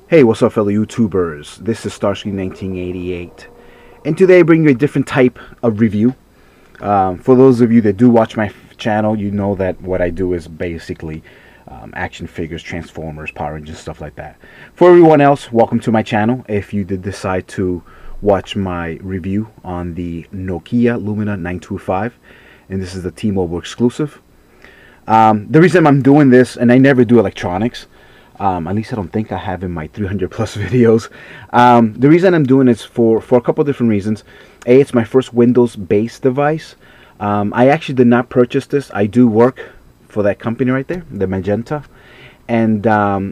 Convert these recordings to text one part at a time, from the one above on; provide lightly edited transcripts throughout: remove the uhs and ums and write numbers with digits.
Hey, what's up, fellow YouTubers? This is Starscream1988, and today I bring you a different type of review. For those of you that do watch my channel, you know that what I do is basically action figures, Transformers, Power Rangers, stuff like that. For everyone else, welcome to my channel. If you did decide to watch my review on the Nokia Lumia 925, and this is the T-Mobile exclusive. The reason I'm doing this, and I never do electronics, at least I don't think I have in my 300 plus videos. The reason I'm doing this for a couple different reasons. A, it's my first Windows based device. I actually did not purchase this. I do work for that company right there, the Magenta, and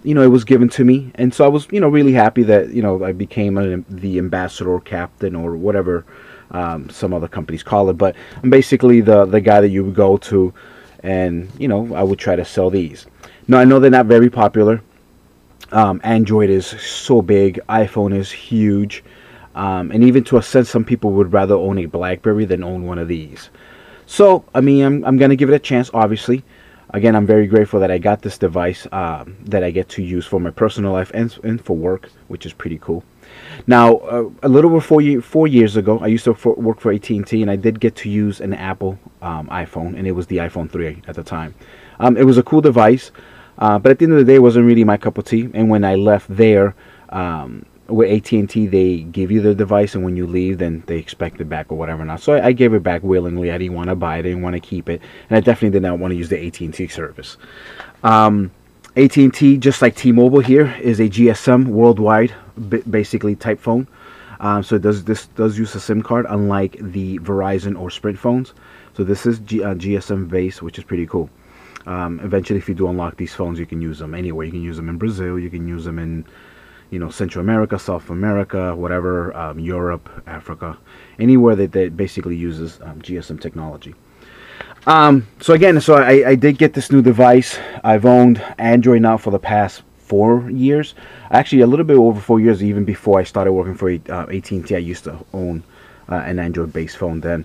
you know, it was given to me, and so I was, you know, really happy that, you know, I became the ambassador or captain or whatever some other companies call it. But I'm basically the guy that you would go to, and you know, I would try to sell these. Now I know they're not very popular. Android is so big, iPhone is huge, and even to a sense, some people would rather own a Blackberry than own one of these. So, I mean, I'm going to give it a chance, obviously. Again, I'm very grateful that I got this device that I get to use for my personal life and for work, which is pretty cool. Now, a little over 4 years ago, I used to work for AT&T, and I did get to use an Apple iPhone, and it was the iPhone 3 at the time. It was a cool device. But at the end of the day, it wasn't really my cup of tea. And when I left there, with AT&T, they give you the device, and when you leave, then they expect it back or whatever not. So I gave it back willingly. I didn't want to buy it. I didn't want to keep it. And I definitely did not want to use the AT&T service. AT&T, just like T-Mobile here, is a GSM worldwide, basically, type phone. So this does use a SIM card, unlike the Verizon or Sprint phones. So this is GSM based, which is pretty cool. Eventually, if you do unlock these phones, you can use them anywhere. You can use them in Brazil, you can use them in, you know, Central America, South America, whatever, Europe, Africa, anywhere that basically uses GSM technology. So again, I did get this new device. I've owned Android now for the past 4 years. Actually, a little bit over 4 years, even before I started working for AT&T. I used to own an Android-based phone then.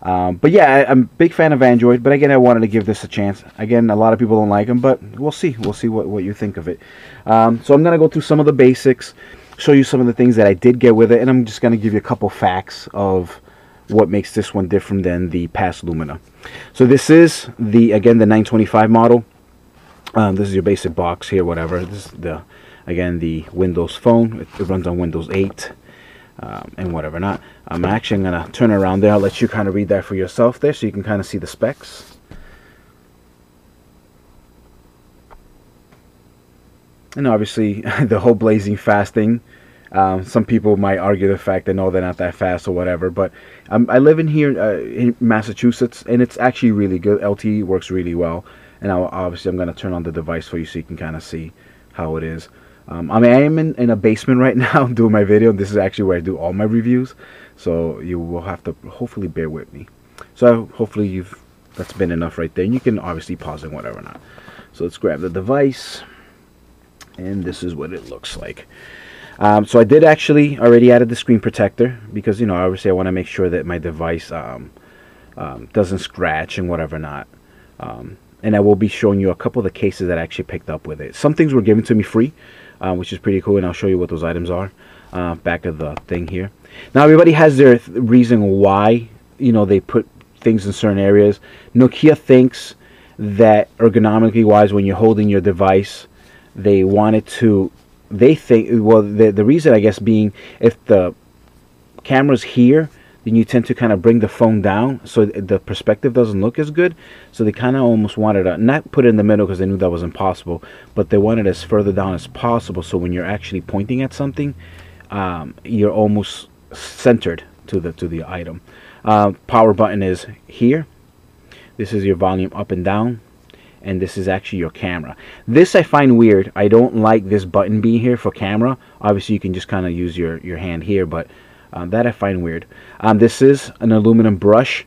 But yeah, I'm a big fan of Android, but again, I wanted to give this a chance. Again, a lot of people don't like them, but we'll see. We'll see what you think of it. So I'm going to go through some of the basics, show you some of the things that I did get with it, and I'm just going to give you a couple facts of what makes this one different than the past Lumia. So this is, again, the 925 model. This is your basic box here, whatever. This is, again, the Windows phone. It runs on Windows 8. And whatever not. I'm actually going to turn around there. I'll let you kind of read that for yourself there, so you can kind of see the specs. And obviously, the whole blazing fast thing. Some people might argue the fact that no, they're not that fast or whatever. But I live in here in Massachusetts, and it's actually really good. LTE works really well. And obviously, I'm going to turn on the device for you so you can kind of see how it is. I mean, I am in a basement right now doing my video. This is actually where I do all my reviews, so you will have to hopefully bear with me. So hopefully that's been enough right there. And you can obviously pause and whatever not. So let's grab the device, and this is what it looks like. So I did actually already added the screen protector because, you know, obviously I want to make sure that my device doesn't scratch and whatever not. And I will be showing you a couple of the cases that I actually picked up with it. Some things were given to me free, which is pretty cool, and I'll show you what those items are. Back to the thing here. Now, everybody has their reason why, you know, they put things in certain areas. Nokia thinks that ergonomically wise, when you're holding your device, they wanted to, they think, well, the reason, I guess, being if the camera's here, then you tend to kind of bring the phone down, so the perspective doesn't look as good. So they kind of almost wanted to not put it in the middle because they knew that was impossible, but they wanted it as further down as possible, so when you're actually pointing at something, you're almost centered to the item. Power button is here. This is your volume up and down, and this is actually your camera. This I find weird. I don't like this button being here for camera. Obviously, you can just kind of use your hand here, but that I find weird. This is an aluminum brush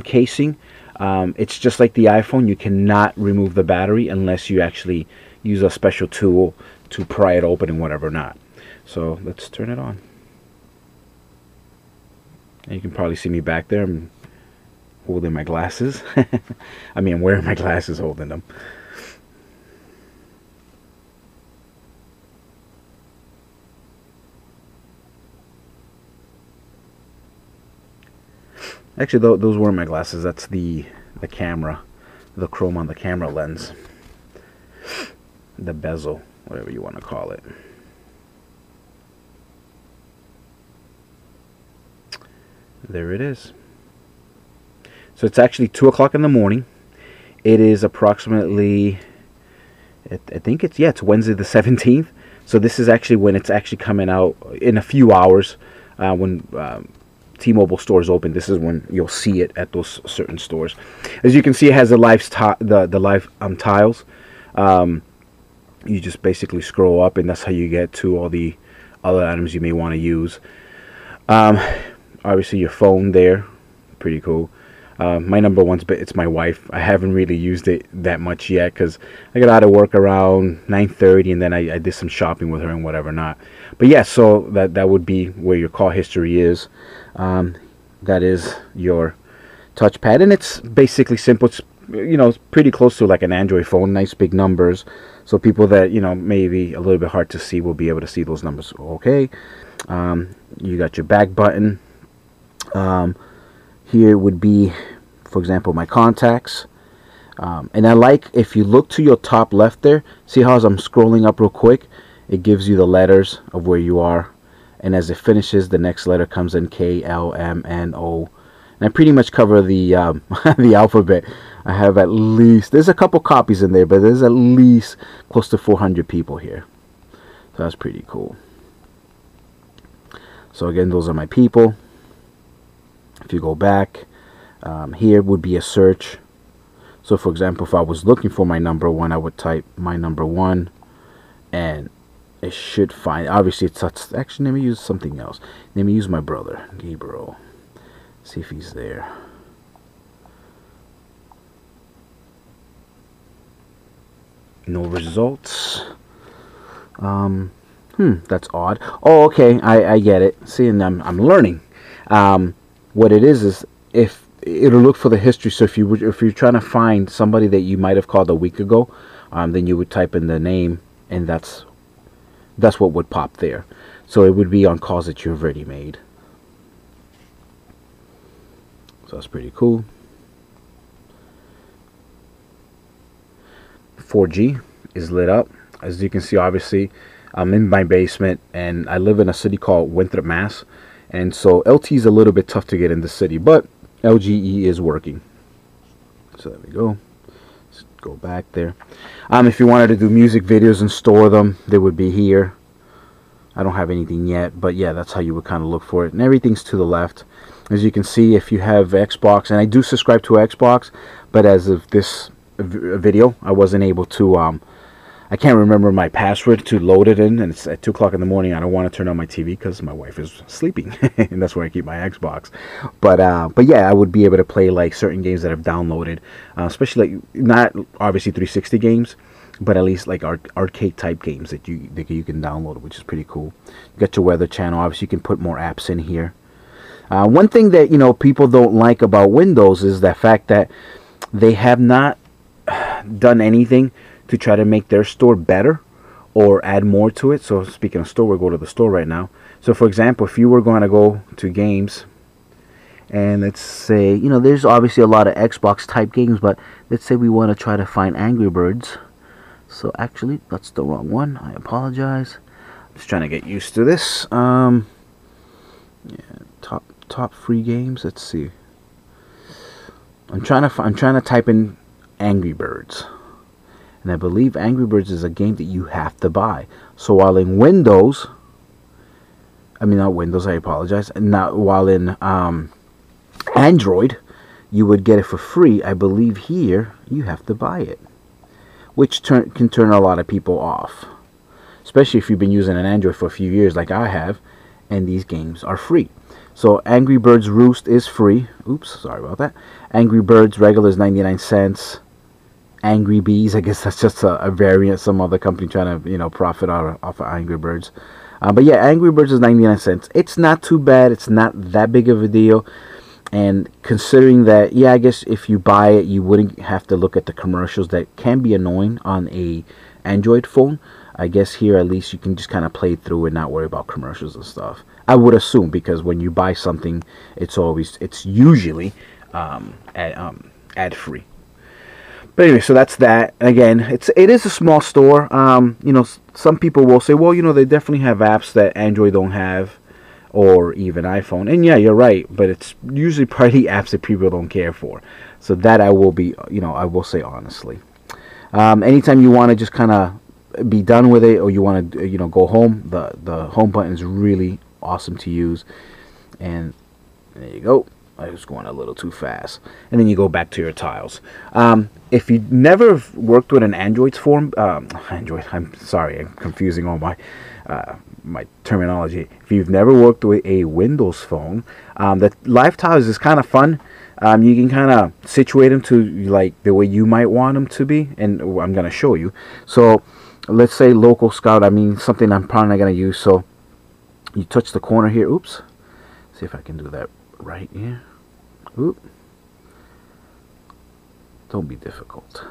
casing. It's just like the iPhone. You cannot remove the battery unless you actually use a special tool to pry it open and whatever not. So let's turn it on. And you can probably see me back there. I'm holding my glasses. I mean, I'm wearing my glasses holding them. Actually, those weren't my glasses. That's the camera, the chrome on the camera lens, the bezel, whatever you want to call it. There it is. So it's actually 2 o'clock in the morning. It is approximately, I think it's Wednesday the 17th. So this is actually when it's actually coming out in a few hours. When T-Mobile stores open, this is when you'll see it at those certain stores. As you can see, it has the live tiles. You just basically scroll up, and that's how you get to all the other items you may want to use. Obviously, your phone there, pretty cool. My number one's, but it's my wife. I haven't really used it that much yet because I got out of work around 9:30, and then I did some shopping with her and whatever not. But yeah, so that would be where your call history is. That is your touchpad, and it's basically simple. It's, it's pretty close to like an Android phone. Nice big numbers, so people that maybe a little bit hard to see will be able to see those numbers. Okay, you got your back button. Here would be, for example, my contacts. And I like, if you look to your top left there, see how as I'm scrolling up real quick, it gives you the letters of where you are. And as it finishes, the next letter comes in K, L, M, N, O. And I pretty much cover the the alphabet. I have at least, there's a couple copies in there, but there's at least close to 400 people here. So that's pretty cool. So again, those are my people. If you go back, here would be a search. So for example, if I was looking for my number one, I would type my number one, and it should find, obviously it's actually, let me use something else. Let me use my brother, Gabriel. See if he's there. No results. That's odd. Oh, okay, I get it. See, and I'm learning. What it is if it'll look for the history. So if you're trying to find somebody that you might have called a week ago, then you would type in the name, and that's what would pop there. So it would be on calls that you've already made. So that's pretty cool. 4G is lit up. As you can see, obviously, I'm in my basement, and I live in a city called Winthrop, Mass. And so LTE is a little bit tough to get in the city, but LGE is working. So there we go. Let's go back there. If you wanted to do music videos and store them, they would be here. I don't have anything yet, but yeah, that's how you would kind of look for it. And everything's to the left. As you can see, if you have Xbox, and I do subscribe to Xbox, but as of this video, I wasn't able to, I can't remember my password to load it in, and it's at 2 o'clock in the morning. I don't want to turn on my TV because my wife is sleeping, and that's where I keep my Xbox. But yeah, I would be able to play like certain games that I've downloaded, especially like not obviously 360 games, but at least like arcade type games that you can download, which is pretty cool. You got your weather channel. Obviously, you can put more apps in here. One thing that people don't like about Windows is the fact that they have not done anything to try to make their store better or add more to it. So speaking of store, we'll go to the store right now. So for example, if you were going to go to games, and let's say, there's obviously a lot of Xbox type games, but let's say we want to try to find Angry Birds. So actually, that's the wrong one. I apologize. I'm just trying to get used to this. Yeah, top free games. Let's see. I'm trying to type in Angry Birds. And I believe Angry Birds is a game that you have to buy. So while in Windows, not Windows, I apologize. Not while in Android, you would get it for free. I believe here you have to buy it, which can turn a lot of people off, especially if you've been using an Android for a few years, like I have, and these games are free. So Angry Birds Roost is free. Oops, sorry about that. Angry Birds regular is 99 cents. Angry Bees, I guess that's just a variant, some other company trying to profit off of Angry Birds. But yeah, Angry Birds is 99 cents. It's not too bad. It's not that big of a deal. And considering that, yeah, I guess if you buy it, you wouldn't have to look at the commercials that can be annoying on a Android phone. I guess here at least you can just kind of play through and not worry about commercials and stuff. I would assume, because when you buy something, it's usually ad free. But anyway, so that's that. And again, it is a small store. You know, some people will say, well, you know, they definitely have apps that Android don't have, or even iPhone. And yeah, you're right, but it's usually probably apps that people don't care for. So that I will say honestly. Anytime you want to just kind of be done with it, or you want to, go home, the home button is really awesome to use. And there you go. I was going a little too fast. And then you go back to your tiles. If you never worked with an Android form, Android, I'm sorry, I'm confusing all my terminology. If you've never worked with a Windows phone, the live tiles is kind of fun. You can kind of situate them to like the way you might want them to be, and I'm going to show you. So let's say local scout, I mean something I'm probably not going to use. So you touch the corner here. Oops. See if I can do that right here. Oop. Don't be difficult.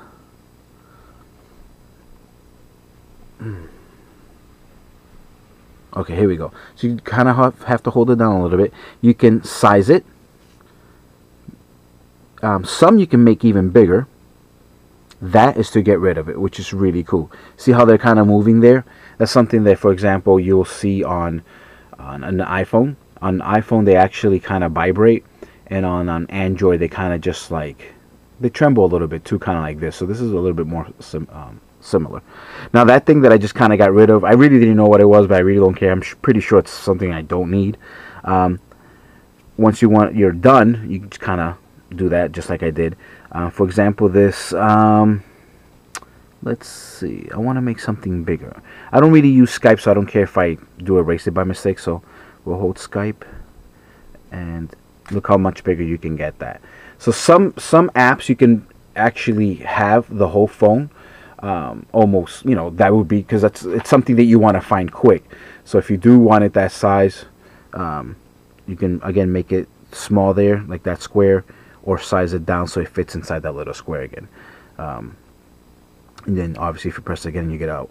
Okay, here we go. So you kind of have to hold it down a little bit. You can size it. Some you can make even bigger. That is to get rid of it, which is really cool. See how they're kind of moving there? That's something that, for example, you'll see on an iPhone. On iPhone, they actually kind of vibrate. And on Android, they kind of just like, they tremble a little bit too, kind of like this. So this is a little bit more similar. Now that thing that I just kind of got rid of, I really didn't know what it was, but I really don't care. I'm pretty sure it's something I don't need. Once you're done, you just kind of do that just like I did. For example, this, let's see, I want to make something bigger. I don't really use Skype, so I don't care if I do erase it by mistake. So we'll hold Skype, and look how much bigger you can get that. So some apps you can actually have the whole phone, almost, that would be, because it's something that you want to find quick. So if you do want it that size, you can again make it small there, like that square, or size it down so it fits inside that little square again. And then obviously if you press it again, you get out.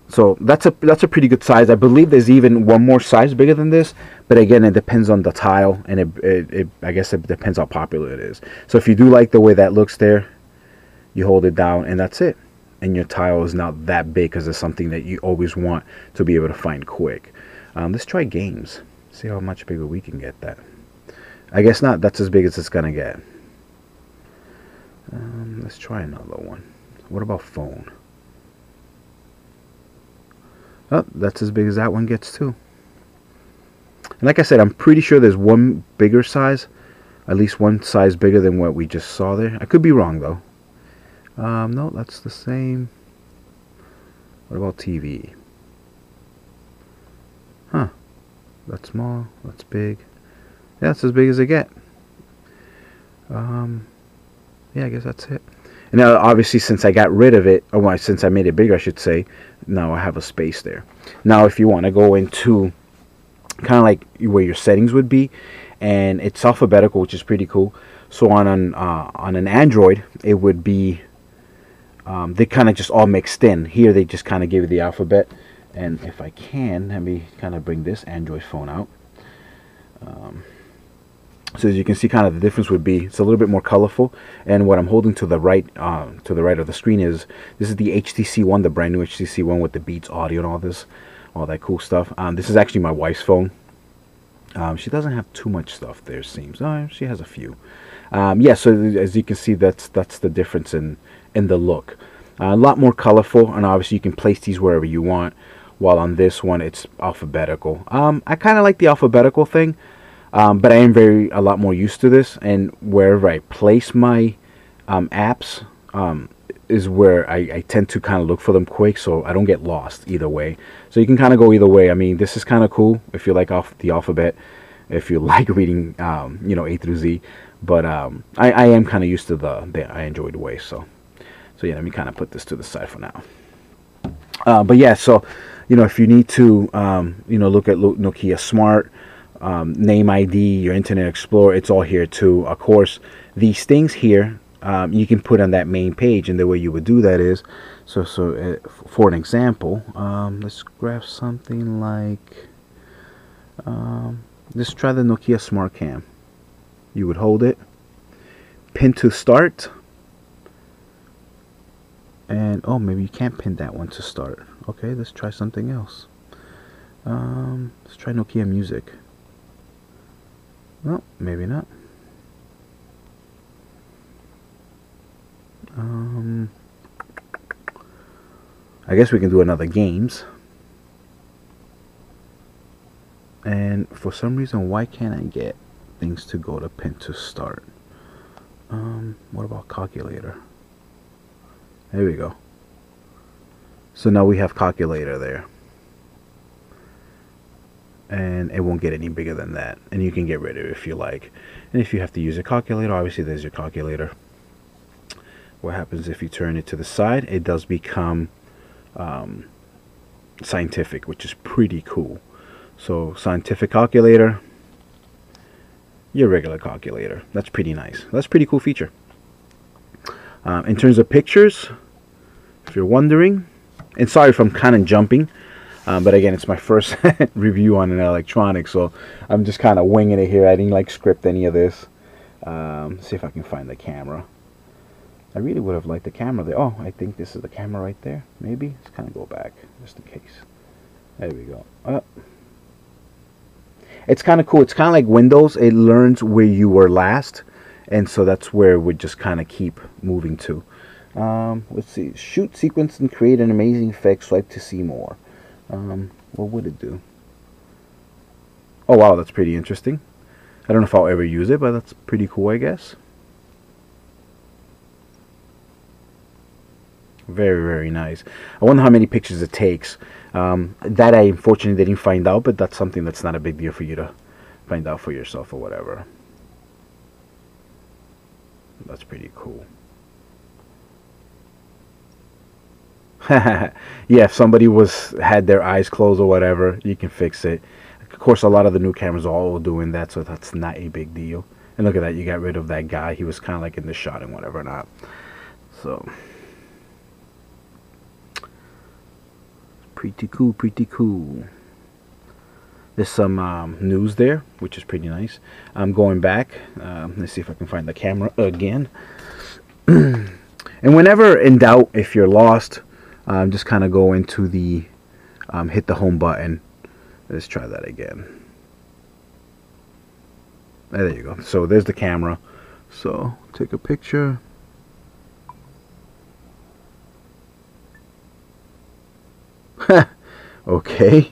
So that's a pretty good size. I believe there's even one more size bigger than this, but again, it depends on the tile, and I guess it depends how popular it is. So if you do like the way that looks there, you hold it down, and that's it. And your tile is not that big, because it's something that you always want to be able to find quick. Let's try games. See how much bigger we can get that. I guess not. That's as big as it's gonna get. Let's try another one. What about phone? Oh, that's as big as that one gets too. And like I said, I'm pretty sure there's one bigger size, at least one size bigger than what we just saw there. I could be wrong though. No, that's the same. What about TV? Huh. That's small. That's big. Yeah, that's as big as it get. Yeah, I guess that's it. And now, obviously, since I got rid of it, or well, since I made it bigger, I should say, now I have a space there. Now, if you want to go into kind of like where your settings would be, and it's alphabetical, which is pretty cool. So on an Android, it would be they kind of just all mixed in. Here, they just kind of give you the alphabet. And if I can, let me kind of bring this Android phone out. So as you can see, kind of the difference would be it's a little bit more colorful. And what I'm holding to the right of the screen is the HTC ONE, the brand new HTC ONE with the Beats audio and all that cool stuff. This is actually my wife's phone. She doesn't have too much stuff there, it seems. She has a few. Yeah, so as you can see, that's the difference in the look. A lot more colorful, and obviously you can place these wherever you want. While on this one, it's alphabetical. I kind of like the alphabetical thing. But I am a lot more used to this, and wherever I place my apps is where I tend to kind of look for them quick, so I don't get lost either way. So you can kind of go either way. I mean, this is kind of cool if you like the alphabet, if you like reading, A through Z. But I am kind of used to the Android way. So yeah, let me kind of put this to the side for now. But yeah, so if you need to, look at Nokia Smart. Name ID, your Internet Explorer, it's all here too. Of course, these things here, you can put on that main page. And the way you would do that is, for an example, let's grab something like, let's try the Nokia Smart Cam. You would hold it, pin to start, and oh, maybe you can't pin that one to start. Okay, let's try something else. Let's try Nokia Music. No, maybe not. I guess we can do another games. And for some reason, why can't I get things to go to pin to start? What about calculator? There we go. So now we have calculator there. And it won't get any bigger than that. And you can get rid of it if you like. And if you have to use a calculator, obviously there's your calculator. What happens if you turn it to the side? It does become scientific, which is pretty cool. So scientific calculator, your regular calculator. That's pretty nice. That's a pretty cool feature. In terms of pictures, if you're wondering, and sorry if I'm kind of jumping, but again, it's my first review on an electronic, so I'm just kind of winging it here. I didn't like script any of this. See if I can find the camera. I really would have liked the camera there. Oh, I think this is the camera right there. Maybe. Let's kind of go back just in case. There we go. It's kind of cool. It's kind of like Windows. It learns where you were last, and so that's where we just kind of keep moving to. Let's see. Shoot, sequence, and create an amazing effect. Swipe to see more. What would it do? Oh wow, that's pretty interesting. I don't know if I'll ever use it, but that's pretty cool, I guess. Very, very nice. I wonder how many pictures it takes. That I unfortunately didn't find out, but that's something that's not a big deal for you to find out for yourself or whatever. That's pretty cool. Yeah, if somebody had their eyes closed or whatever, you can fix it. Of course, a lot of the new cameras are all doing that, so that's not a big deal. And look at that, you got rid of that guy. He was kind of like in the shot and whatever not. So pretty cool, pretty cool. There's some news there, which is pretty nice. I'm going back. Let's see if I can find the camera again. And whenever in doubt, if you're lost, just kind of go into the hit the home button. Let's try that again. There you go. So there's the camera. So take a picture. Okay.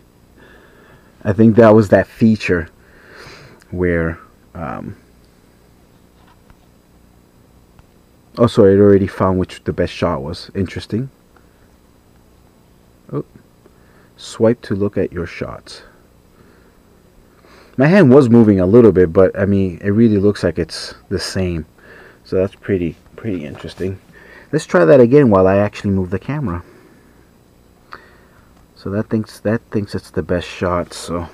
I think that was that feature where oh, sorry, it already found which the best shot was. Interesting. Oh. Swipe to look at your shots. My hand was moving a little bit, but I mean, it really looks like it's the same. So that's pretty interesting. Let's try that again while I actually move the camera. So that thinks it's the best shot. So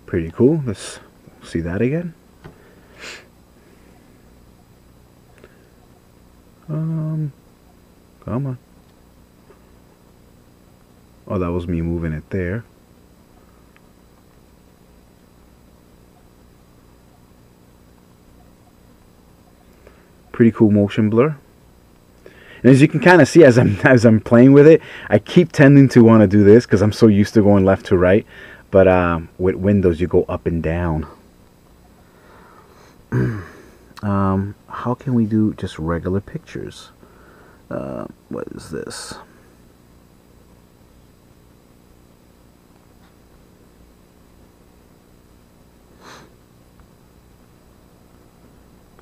pretty cool. Let's see that again. Come on. Oh, that was me moving it there. Pretty cool motion blur. And as you can kind of see as I'm playing with it, I keep tending to want to do this because I'm so used to going left to right. But with Windows, you go up and down. How can we do just regular pictures? What is this?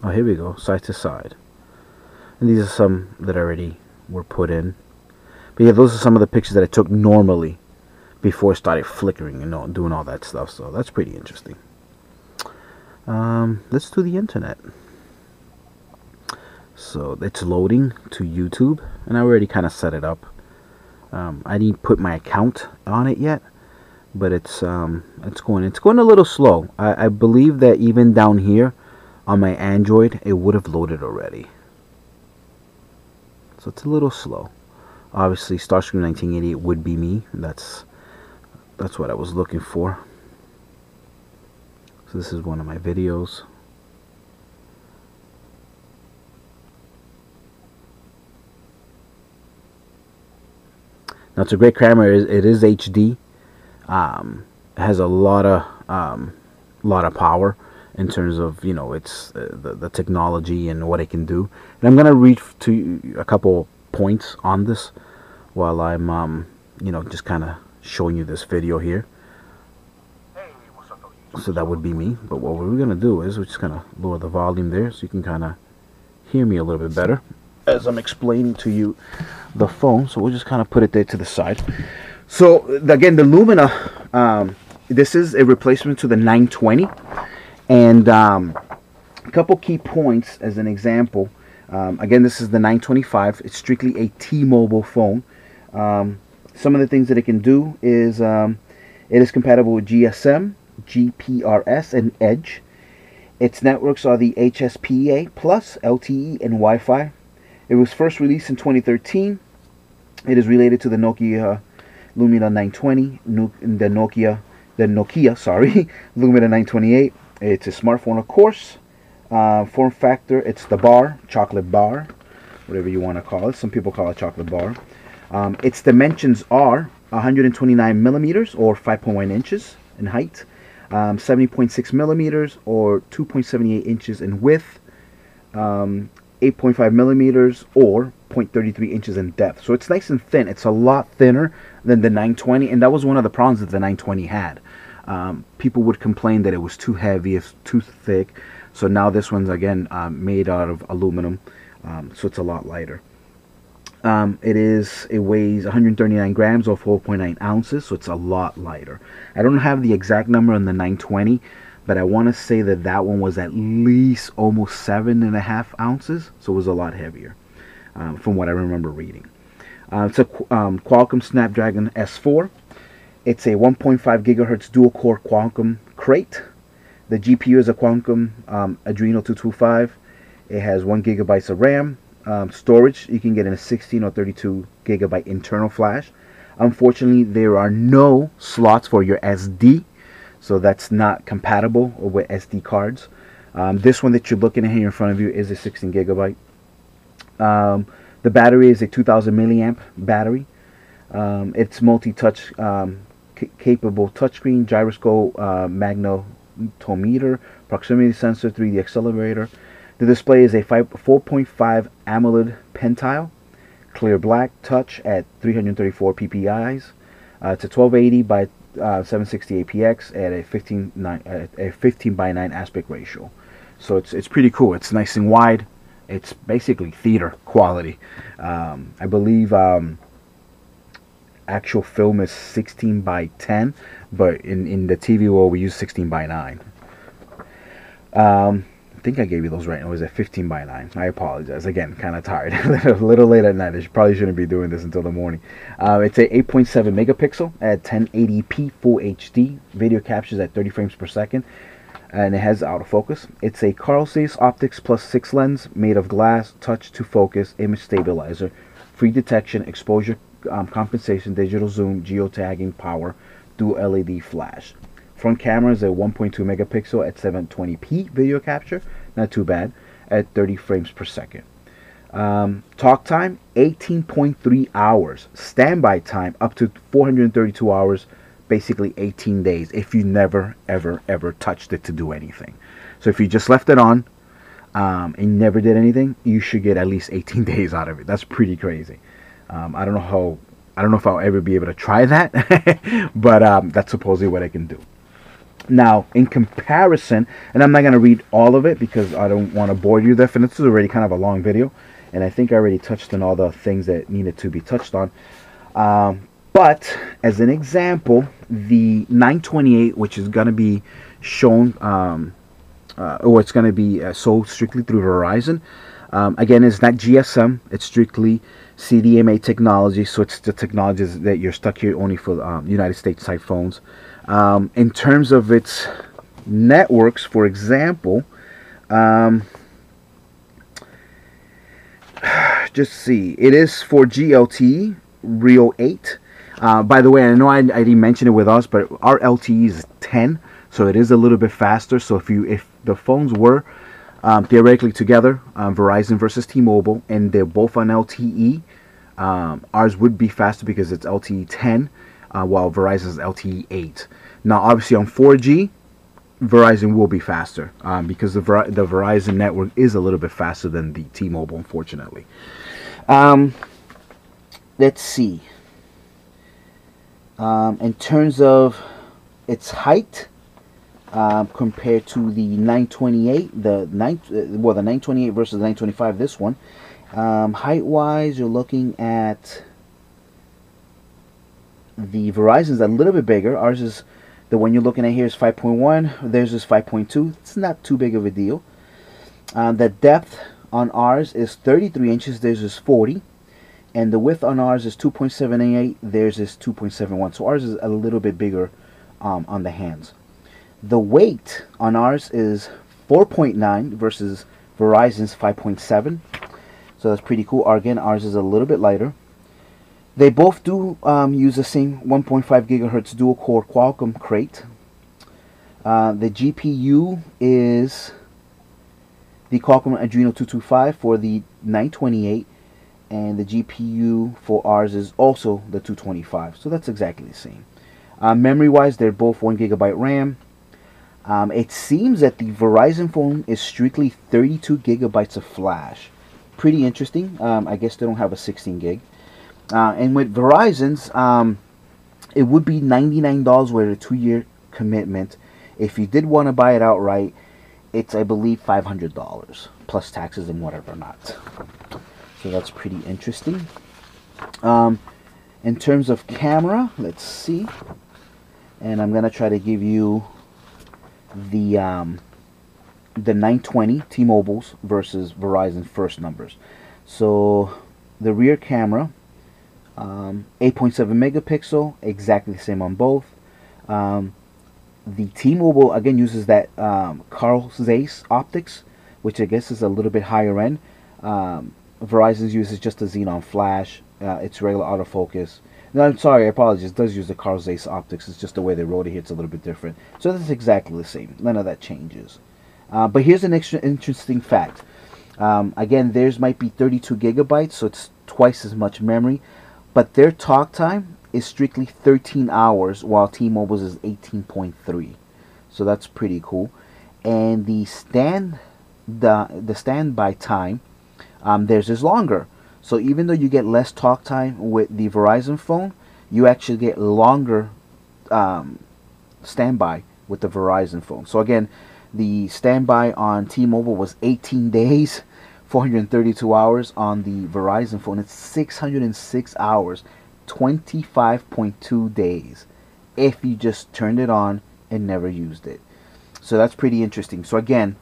Oh, here we go, side to side. And these are some that already were put in. But yeah, those are some of the pictures that I took normally before it started flickering and doing all that stuff. So that's pretty interesting. Let's do the internet. So it's loading to YouTube, and I already kind of set it up. I didn't put my account on it yet, but it's going a little slow. I believe that even down here on my Android, it would have loaded already. So it's a little slow. Obviously, Starscream 1988 would be me. That's what I was looking for. So this is one of my videos. Now it's a great camera. It is HD. It has a lot of power in terms of, you know, it's the technology and what it can do. And I'm gonna read to you a couple points on this while I'm you know, just kind of showing you this video here. So that would be me. But what we're gonna do is we're just gonna lower the volume there so you can kind of hear me a little bit better as I'm explaining to you the phone. So we'll just kind of put it there to the side. So again, the Lumia, this is a replacement to the 920, and a couple key points as an example. Again, this is the 925. It's strictly a T-Mobile phone. Some of the things that it can do is it is compatible with GSM, GPRS, and Edge. Its networks are the HSPA+, LTE, and Wi-Fi. It was first released in 2013. It is related to the Nokia Lumia 920, the Nokia Lumia 928. It's a smartphone, of course. Form factor, it's the bar, chocolate bar, whatever you want to call it. Some people call it chocolate bar. Its dimensions are 129 millimeters or 5.1 inches in height, 70.6 millimeters or 2.78 inches in width, 8.5 millimeters or 0.33 inches in depth. So it's nice and thin. It's a lot thinner than the 920, and that was one of the problems that the 920 had. People would complain that it was too heavy, it's too thick. So now this one's again made out of aluminum, so it's a lot lighter. It weighs 139 grams or 4.9 ounces, so it's a lot lighter. I don't have the exact number on the 920, but I want to say that that one was at least almost 7.5 ounces, so it was a lot heavier, from what I remember reading. It's a Qualcomm Snapdragon S4. It's a 1.5 gigahertz dual-core Qualcomm Crate. The GPU is a Qualcomm Adreno 225. It has 1 gigabyte of RAM. Storage, you can get in a 16 or 32 gigabyte internal flash. Unfortunately, there are no slots for your SD, so that's not compatible with SD cards. This one that you're looking at here in front of you is a 16 gigabyte. The battery is a 2000 milliamp battery. It's multi-touch capable touchscreen, gyroscope, magnetometer, proximity sensor, 3D accelerator. The display is a 4.5 AMOLED pentile, clear black, touch at 334 ppi. It's a 1280 by 760 APX at a 15 by 9 aspect ratio. So it's pretty cool. It's nice and wide. It's basically theater quality. I believe actual film is 16 by 10, but in the TV world we use 16 by 9. I think I gave you those right. It was at 15 by 9. I apologize. Again, kind of tired. A little late at night. I probably shouldn't be doing this until the morning. It's a 8.7 megapixel at 1080p full HD. Video captures at 30 frames per second. And it has autofocus. It's a Carl Zeiss Optics Plus 6 lens made of glass, touch to focus, image stabilizer, free detection, exposure compensation, digital zoom, geotagging, power, dual LED flash. Front camera is a 1.2 megapixel at 720p video capture, not too bad, at 30 frames per second. Talk time, 18.3 hours. Standby time, up to 432 hours, basically 18 days, if you never, ever, ever touched it to do anything. So if you just left it on and never did anything, you should get at least 18 days out of it. That's pretty crazy. I don't know if I'll ever be able to try that, but that's supposedly what I can do. Now, in comparison, and I'm not going to read all of it because I don't want to bore you there, and this is already kind of a long video, and I think I already touched on all the things that needed to be touched on. But, as an example, the 928, which is going to be shown, or it's going to be sold strictly through Verizon, Again, it's not GSM. It's strictly CDMA technology. So it's the technologies that you're stuck here only for United States type phones. In terms of its networks, for example, just see, it is 4G LTE, Rio 8. By the way, I know I didn't mention it with us, but our LTE is 10, so it is a little bit faster. So if the phones were theoretically together, Verizon versus T-Mobile, and they're both on LTE, ours would be faster because it's LTE 10, while Verizon's LTE 8. Now, obviously on 4G, Verizon will be faster because the Verizon network is a little bit faster than the T-Mobile, unfortunately. Let's see. In terms of its height, compared to the 928, the 928 versus the 925, this one, height-wise, you're looking at the Verizon's a little bit bigger. Ours is, the one you're looking at here is 5.1. Theirs is 5.2. It's not too big of a deal. The depth on ours is 33 inches. Theirs is 40. And the width on ours is 2.78. Theirs is 2.71. So ours is a little bit bigger on the hands. The weight on ours is 4.9 versus Verizon's 5.7. So that's pretty cool. Again, ours is a little bit lighter. They both do use the same 1.5 gigahertz dual-core Qualcomm crate. The GPU is the Qualcomm Adreno 225 for the 928, and the GPU for ours is also the 225. So that's exactly the same. Memory-wise, they're both 1 gigabyte RAM. It seems that the Verizon phone is strictly 32 gigabytes of flash. Pretty interesting. I guess they don't have a 16 gig. And with Verizon's, it would be $99 with a 2-year commitment. If you did want to buy it outright, it's, I believe, $500 plus taxes and whatever not. So that's pretty interesting. In terms of camera, let's see. And I'm gonna try to give you the 920 T-Mobile's versus Verizon first numbers. So the rear camera, 8.7 megapixel, exactly the same on both. The T-Mobile again uses that Carl Zeiss optics, which I guess is a little bit higher end. Verizon's uses just a xenon flash. It's regular autofocus. No, I'm sorry, I apologize. It does use the Carl Zeiss optics. It's just the way they wrote it here. It's a little bit different. So that's exactly the same. None of that changes. But here's an extra interesting fact. Again, theirs might be 32 gigabytes, so it's twice as much memory. But their talk time is strictly 13 hours, while T-Mobile's is 18.3. So that's pretty cool. And the standby time, theirs is longer. So even though you get less talk time with the Verizon phone, you actually get longer standby with the Verizon phone. So again, the standby on T-Mobile was 18 days, 432 hours. On the Verizon phone, it's 606 hours, 25.2 days, if you just turned it on and never used it. So that's pretty interesting. So again,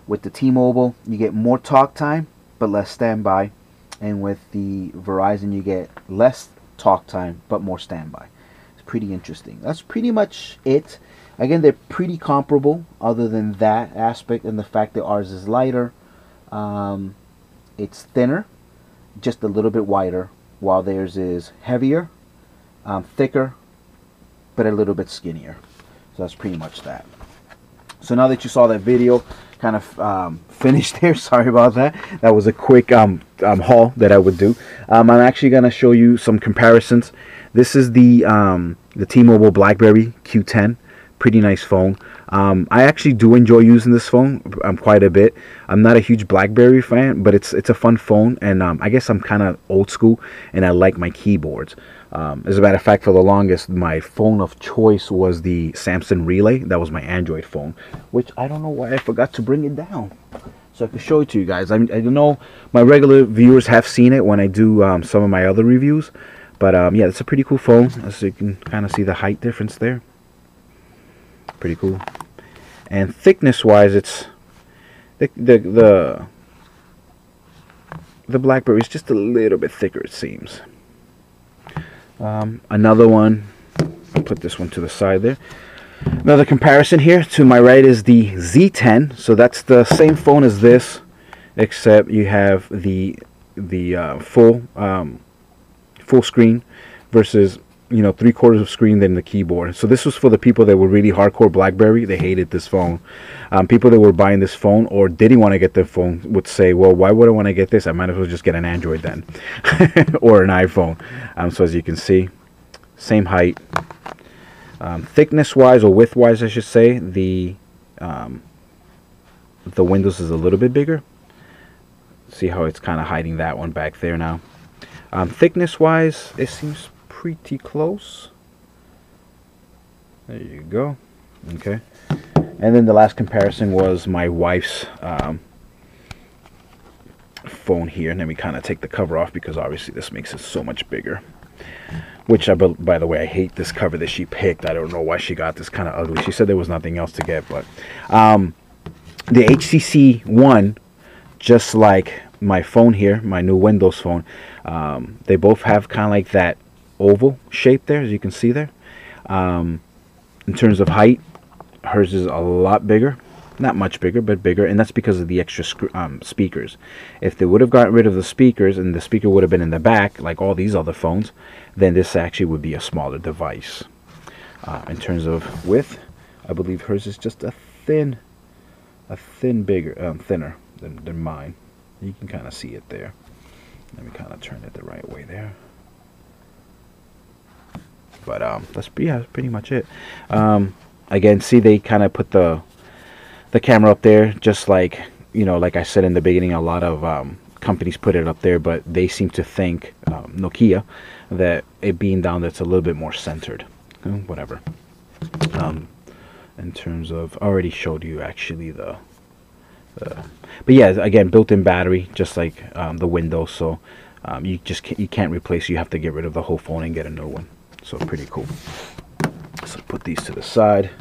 with the T-Mobile, you get more talk time, but less standby. And with the Verizon, you get less talk time, but more standby. It's pretty interesting. That's pretty much it. Again, they're pretty comparable, other than that aspect and the fact that ours is lighter. It's thinner, just a little bit wider, while theirs is heavier, thicker, but a little bit skinnier. So that's pretty much that. So now that you saw that video, kind of finished there. Sorry about that. That was a quick haul that I would do. I'm actually going to show you some comparisons. This is the T-Mobile Blackberry Q10. Pretty nice phone. I actually do enjoy using this phone quite a bit. I'm not a huge BlackBerry fan, but it's a fun phone, and I guess I'm kind of old school, and I like my keyboards. As a matter of fact, for the longest, my phone of choice was the Samsung Relay. That was my Android phone, which I don't know why I forgot to bring it down, so I can show it to you guys. I don't know, my regular viewers have seen it when I do some of my other reviews, but yeah, it's a pretty cool phone. As you can kind of see the height difference there. Pretty cool. And thickness wise, it's the the BlackBerry is just a little bit thicker, it seems. Another one, I'll put this one to the side there. Another comparison here. To my right is the Z-10. So that's the same phone as this, except you have the full screen versus, you know, 3/4 of screen than the keyboard. So this was for the people that were really hardcore BlackBerry. They hated this phone. People that were buying this phone or didn't want to get their phone would say, well, why would I want to get this? I might as well just get an Android then or an iPhone. So as you can see, same height. Thickness wise, or width wise I should say, the Windows is a little bit bigger. See how it's kind of hiding that one back there now. Thickness wise, it seems pretty close. There you go. Okay. And then the last comparison was my wife's phone here. And then we kind of take the cover off because obviously this makes it so much bigger. Which, by the way, I hate this cover that she picked. I don't know why she got this, kind of ugly. She said there was nothing else to get. But the HTC ONE, just like my phone here, my new Windows phone, they both have kind of like that oval shape there, as you can see there. In terms of height, hers is a lot bigger. Not much bigger, but bigger, and that's because of the extra speakers. If they would have gotten rid of the speakers and the speaker would have been in the back, like all these other phones, then this actually would be a smaller device. In terms of width, I believe hers is just thinner than mine. You can kind of see it there. Let me kind of turn it the right way there. But that's pretty much it. Again, see, they kind of put the camera up there, just like, you know, like I said in the beginning, a lot of companies put it up there, but they seem to think, Nokia, that it being down there, it's a little bit more centered. Whatever. In terms of, I already showed you actually but yeah, again, built-in battery, just like the Windows. So you can't replace. You have to get rid of the whole phone and get a new one. So pretty cool. So put these to the side.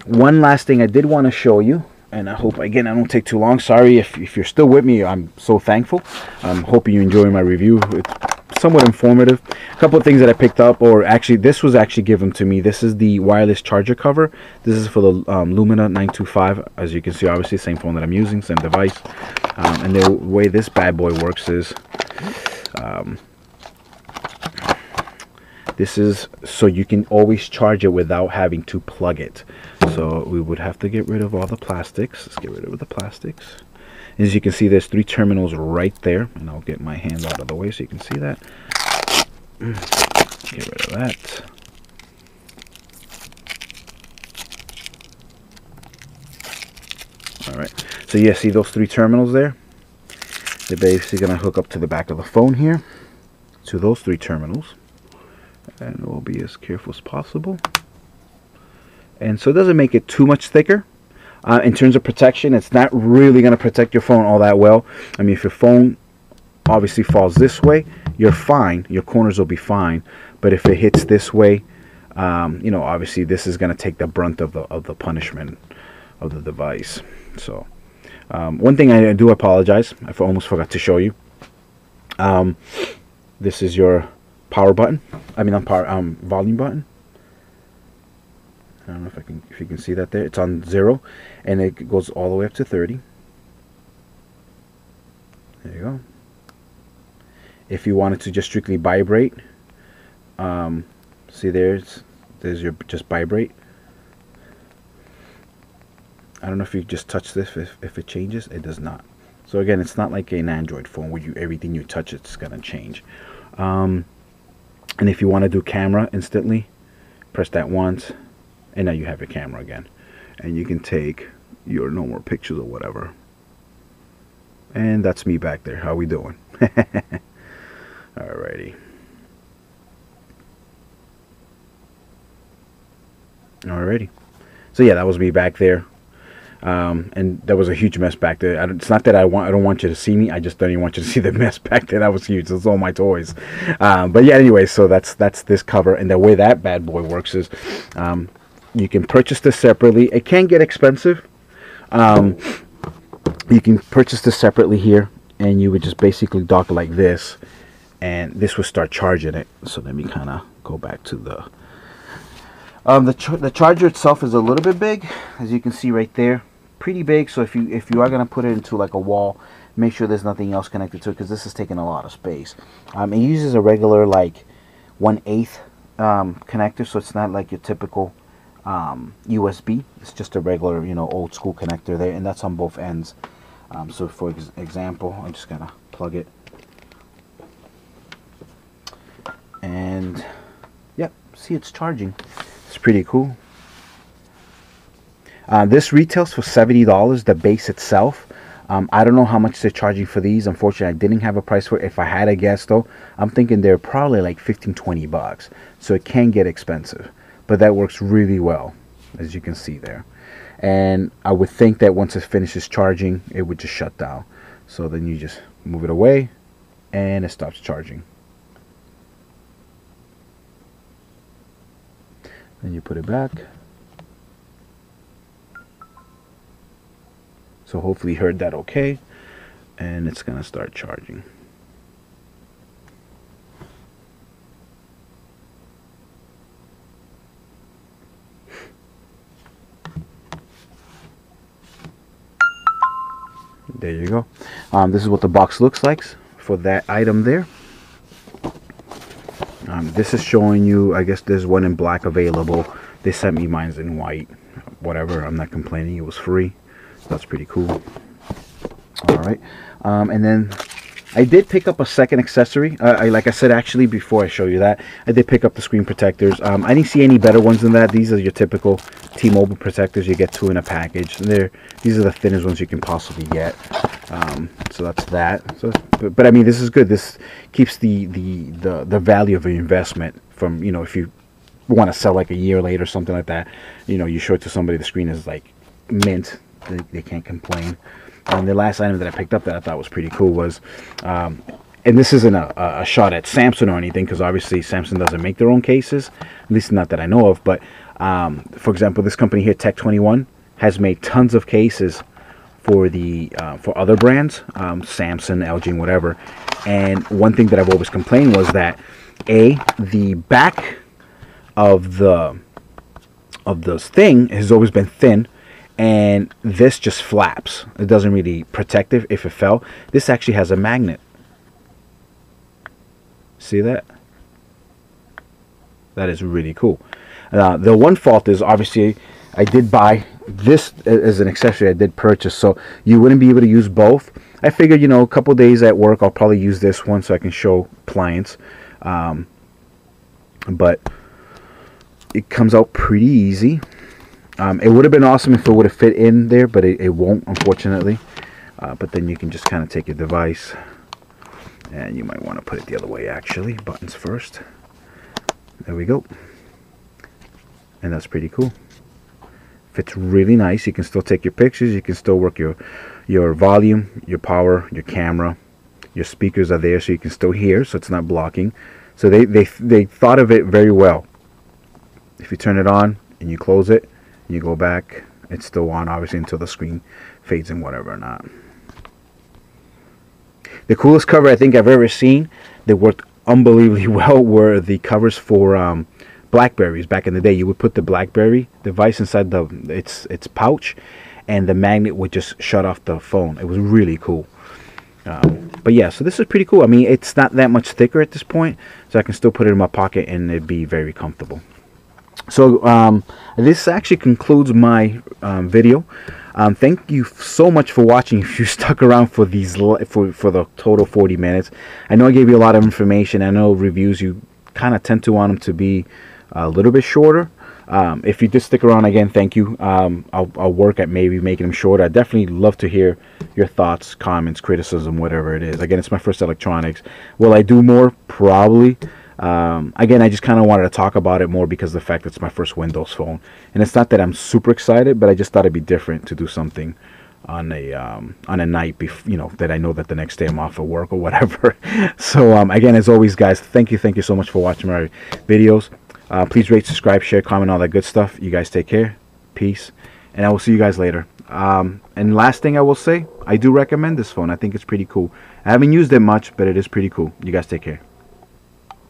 One last thing I did want to show you, and I hope, again, I don't take too long. Sorry if you're still with me. I'm so thankful. I'm hoping you enjoy my review. It's somewhat informative. A couple of things that I picked up, or actually this was actually given to me. This is the wireless charger cover. This is for the Lumia 925. As you can see, obviously same phone that I'm using, same device. And the way this bad boy works is, this is so you can always charge it without having to plug it. So we would have to get rid of all the plastics. Let's get rid of the plastics. As you can see, there's 3 terminals right there, and I'll get my hand out of the way so you can see that. Get rid of that. Alright, so yeah, see those 3 terminals there? They're basically going to hook up to the back of the phone here, to those 3 terminals. And we'll be as careful as possible. And so it doesn't make it too much thicker. In terms of protection, it's not really going to protect your phone all that well. I mean, if your phone obviously falls this way, you're fine. Your corners will be fine. But if it hits this way, you know, obviously this is going to take the brunt of the punishment of the device. So one thing I do apologize, I almost forgot to show you. This is your power button. I mean, volume button. I don't know if you can see that there. It's on 0, and it goes all the way up to 30. There you go. If you wanted to just strictly vibrate, see there's your just vibrate. I don't know if you just touch this, if it changes. It does not. So again, it's not like an Android phone where everything you touch it's gonna change. And if you want to do camera instantly, press that once, and now you have your camera again, and you can take your normal pictures or whatever. And that's me back there. How we doing? Alrighty. Alrighty. So yeah, that was me back there. And there was a huge mess back there. It's not that I don't want you to see me. I just don't even want you to see the mess back there. That was huge. It's all my toys. But yeah, anyway, so that's this cover. And the way that bad boy works is, you can purchase this separately. It can get expensive. You can purchase this separately here, and you would just basically dock it like this, and this would start charging it. So let me kind of go back to the charger itself is a little bit big, as you can see right there, pretty big. So if you are gonna put it into like a wall, make sure there's nothing else connected to it, because this is taking a lot of space. It uses a regular like 1/8 connector, so it's not like your typical USB. It's just a regular, you know, old school connector there, and that's on both ends. So for example, I'm just gonna plug it, and yep, see, it's charging. It's pretty cool. This retails for $70, the base itself. I don't know how much they're charging for these. Unfortunately, I didn't have a price for it. If I had a guess though, I'm thinking they're probably like 15-20 bucks. So it can get expensive, but that works really well, as you can see there. And I would think that once it finishes charging, it would just shut down. So then you just move it away and it stops charging. Then you put it back. So hopefully you heard that okay. And it's gonna start charging. There you go. This is what the box looks like for that item there. This is showing you, I guess there's one in black available. They sent me mine's in white. Whatever, I'm not complaining. It was free. That's pretty cool. Alright. And then I did pick up a second accessory. Like I said, actually, before I show you that, I did pick up the screen protectors. I didn't see any better ones than that. These are your typical T-Mobile protectors. You get 2 in a package. And these are the thinnest ones you can possibly get. So that's that. So, but I mean, this is good. This keeps the value of your investment from, you know, if you want to sell like a year later or something like that, you know, you show it to somebody, the screen is like mint. They can't complain. And the last item that I picked up that I thought was pretty cool was, and this isn't a shot at Samsung or anything, because obviously Samsung doesn't make their own cases, at least not that I know of. But for example, this company here, Tech 21, has made tons of cases for the for other brands, Samsung, LG, and whatever. And one thing that I've always complained was that the back of the thing has always been thin, and this just flaps. It doesn't really protect it if it fell. This actually has a magnet. See that? That is really cool. The one fault is, obviously, I did buy this as an accessory. I did purchase, so you wouldn't be able to use both. I figured, you know, a couple days at work, I'll probably use this one so I can show clients. But it comes out pretty easy. It would have been awesome if it would have fit in there, but it won't, unfortunately. But then you can just kind of take your device, and you might want to put it the other way, actually. Buttons first. There we go. And that's pretty cool. Fits really nice. You can still take your pictures. You can still work your volume, your power, your camera. Your speakers are there, so you can still hear, so it's not blocking. So they thought of it very well. If you turn it on and you close it, you go back, it's still on, obviously, until the screen fades and whatever or not. The coolest cover I think I've ever seen that worked unbelievably well were the covers for Blackberries. Back in the day, you would put the Blackberry device inside its pouch, and the magnet would just shut off the phone. It was really cool. But yeah, so this is pretty cool. I mean, it's not that much thicker at this point, so I can still put it in my pocket and it'd be very comfortable. So this actually concludes my video. Thank you so much for watching. If you stuck around for these for the total 40 minutes, I know I gave you a lot of information. I know reviews, you kind of tend to want them to be a little bit shorter. If you did stick around, again, thank you. I'll work at maybe making them shorter. I definitely love to hear your thoughts, comments, criticism, whatever it is. Again, it's my first electronics. Will I do more? Probably. Again, I just kind of wanted to talk about it more because of the fact that it's my first Windows phone, and it's not that I'm super excited, but I just thought it'd be different to do something on a night, you know, that I know that the next day I'm off of work or whatever. So again, as always, guys, thank you so much for watching my videos. Please rate, subscribe, share, comment, all that good stuff. You guys take care, peace, and I will see you guys later. And last thing I will say, I do recommend this phone. I think it's pretty cool. I haven't used it much, but it is pretty cool. You guys take care.